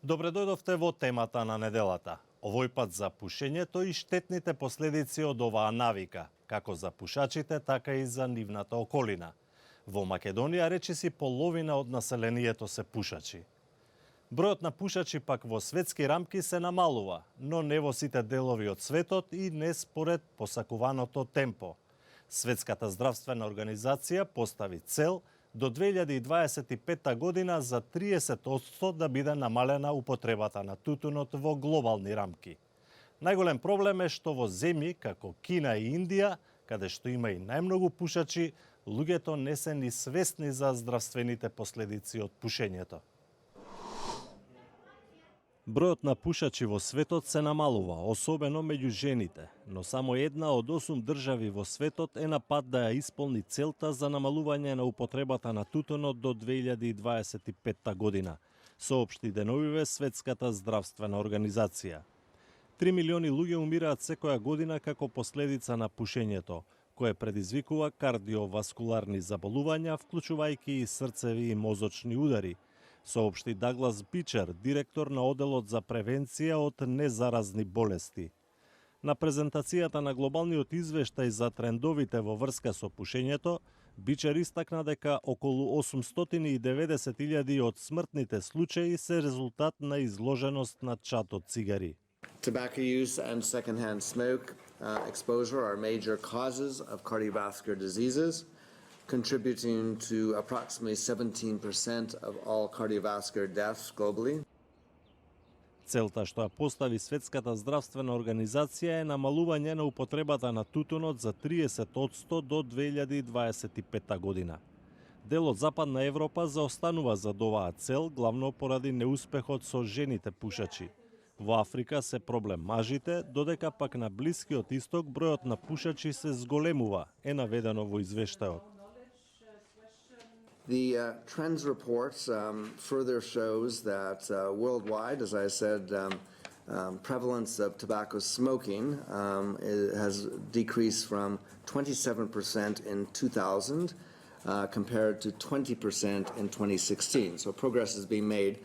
Добре дојдовте во темата на неделата. Овој пат за пушењето и штетните последици од оваа навика, како за пушачите, така и за нивната околина. Во Македонија речиси половина од населението се пушачи. Бројот на пушачи пак во светски рамки се намалува, но не во сите делови од светот и не според посакуваното темпо. Светската здравствена организација постави цел до 2025 година за 30% да биде намалена употребата на тутунот во глобални рамки. Најголем проблем е што во земји како Кина и Индија, каде што има и најмногу пушачи, луѓето не се ни свесни за здравствените последици од пушењето. Бројот на пушачи во светот се намалува, особено меѓу жените, но само една од 8 држави во светот е на пат да ја исполни целта за намалување на употребата на тутунот до 2025 година, соопшти деновиве Светската здравствена организација. 3 милиони луѓе умираат секоја година како последица на пушењето, кое предизвикува кардиоваскуларни заболувања, вклучувајќи и срцеви и мозочни удари, соопшти Даглас Бичер, директор на Оделот за превенција од незаразни болести. На презентацијата на глобалниот извештај за трендовите во врска со пушењето, Бичер истакна дека околу 890.000 од смртните случаи се резултат на изложеност на чад од цигари. Tobacco use and secondhand smoke exposure are major causes of cardiovascular diseases, contributing to approximately 17% of all cardiovascular deaths globally. Целта што ја постави Светската здравствена организација е намалување на употребата на тутунот за 30% до 2025 година. Дел од Западна Европа заостанува за оваа цел, главно поради неуспехот со жените пушачи. Во Африка се проблем мажите, додека пак на Блискиот Исток бројот на пушачи се зголемува, е наведено во извештајот. The trends report further shows that worldwide, as I said, prevalence of tobacco smoking has decreased from 27% in 2000 compared to 20% in 2016. So progress is being made.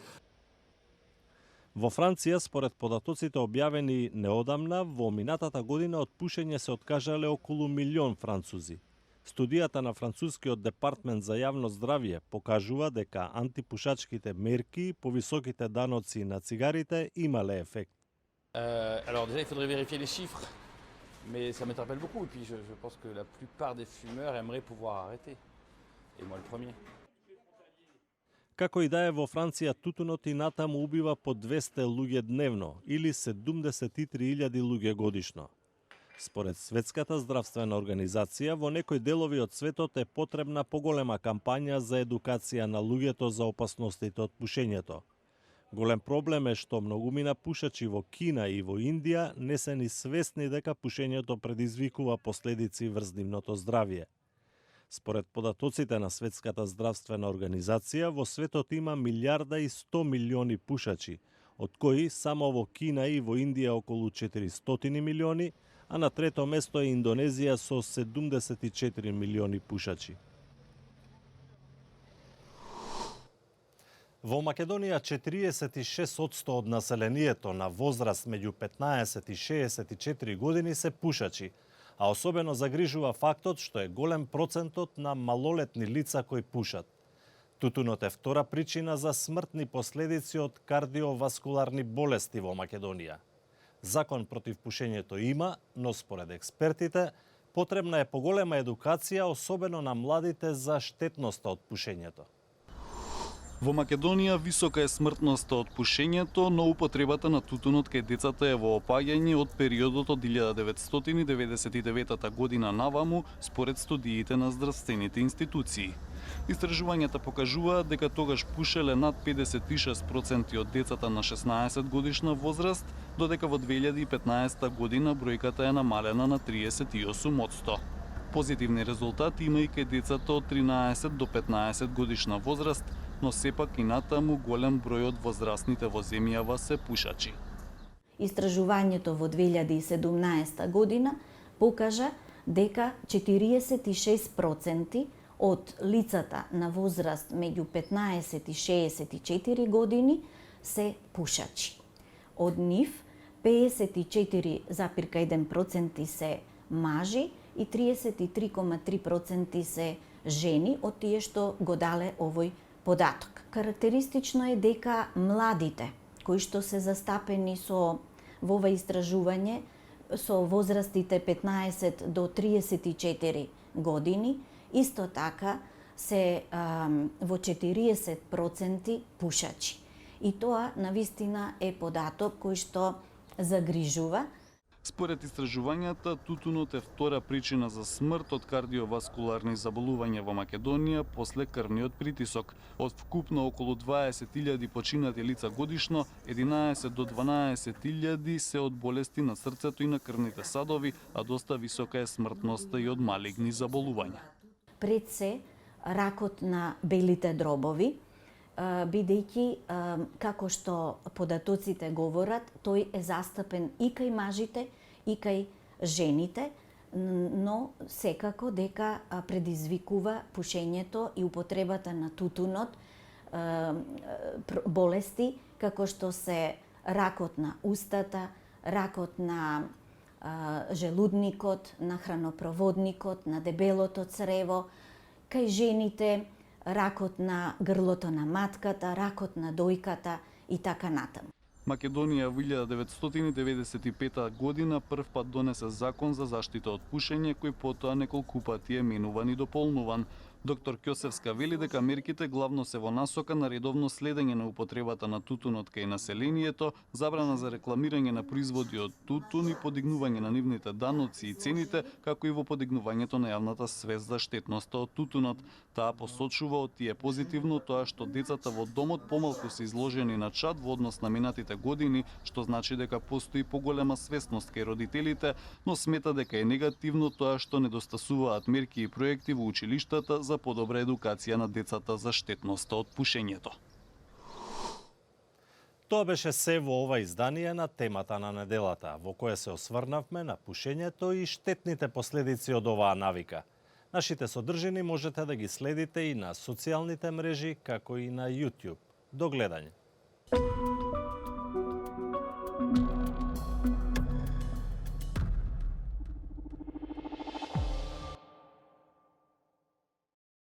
Во Франција, според податоците објавени неодамна, во минатата година од пушење се откажале околу 1 милион французи. Студијата на францускиот департмент за јавно здравје покажува дека антипушачките мерки и повисоките даноци на цигарите имале ефект. Alors déjà, il faudrait vérifier les chiffres, mais ça m'interpelle beaucoup. Et puis je pense que la plupart des fumeurs aimeraient pouvoir arrêter. Et moi le premier. Како и да е, во Франција тутунот и натаму убива по 200 луѓе дневно или 73.000 луѓе годишно. Според Светската здравствена организација, во некои делови од светот е потребна поголема кампања за едукација на луѓето за опасностите од пушењето. Голем проблем е што многумина пушачи во Кина и во Индија не се ни свесни дека пушењето предизвикува последици врз нивното здравје. Според податоците на Светската здравствена организација, во светот има 1.1 милиони пушачи, од кои само во Кина и во Индија околу 400 милиони, а на трето место е Индонезија со 74 милиони пушачи. Во Македонија 46% од населението на возраст меѓу 15 и 64 години се пушачи, а особено загрижува фактот што е голем процентот на малолетни лица кои пушат. Тутунот е втора причина за смртни последици од кардиоваскуларни болести во Македонија. Закон против пушењето има, но според експертите, потребна е поголема едукација, особено на младите, за штетноста од пушењето. Во Македонија висока е смртноста од пушењето, но употребата на тутунот кај децата е во опаѓање од периодот од 1999 година наваму, според студиите на здравствените институции. Истражувањата покажуваат дека тогаш пушеле над 56% од децата на 16 годишна возраст, додека во 2015 година бројката е намалена на 38%. Позитивни резултати има и кај децата од 13 до 15 годишна возраст, но сепак и натаму голем број од возрастните во земјава се пушачи. Истражувањето во 2017 година покажа дека 46% од лицата на возраст меѓу 15 и 64 години се пушачи. Од нив 54,1% се мажи и 33,3% се жени од тие што го дале овој податок. Карактеристично е дека младите кои што се застапени во ова истражување со возрастите 15 до 34 години, исто така се во 40% пушачи. И тоа навистина е податок кој што загрижува. Според истражувањата, тутунот е втора причина за смрт од кардиоваскуларни заболувања во Македонија после крвниот притисок. Од вкупно околу 20.000 починати лица годишно, 11 до 12.000 се од болести на срцето и на крвните садови, а доста висока е смртноста и од малигни заболувања. Пред се ракот на белите дробови, бидејќи, како што податоците говорат, тој е застапен и кај мажите, и кај жените, но секако дека предизвикува пушењето и употребата на тутунот болести, како што се ракот на устата, ракот на желудникот, на хранопроводникот, на дебелото црево, кај жените ракот на грлото на матката, ракот на дојката и така натаму. Македонија во 1995 година првпат донесе закон за заштита од пушење, кој потоа неколку пати е менуван и дополнуван. Доктор Ќосевска вели дека мерките главно се во насока на редовно следење на употребата на тутунот кај населението, забрана за рекламирање на производи од тутун и подигнување на нивните даноци и цените, како и во подигнувањето на јавната свест за штетноста од тутунот. Таа посочува од тие позитивно тоа што децата во домот помалку се изложени на чад во однос на минатите години, што значи дека постои поголема свесност кај родителите, но смета дека е негативно тоа што недостасуваат мерки и проекти во училиштата за подобра едукација на децата за штетноста од пушењето. Тоа беше се во ова издание на темата на неделата, во кое се осврнавме на пушењето и штетните последици од оваа навика. Нашите содржини можете да ги следите и на социјалните мрежи, како и на YouTube. До гледање.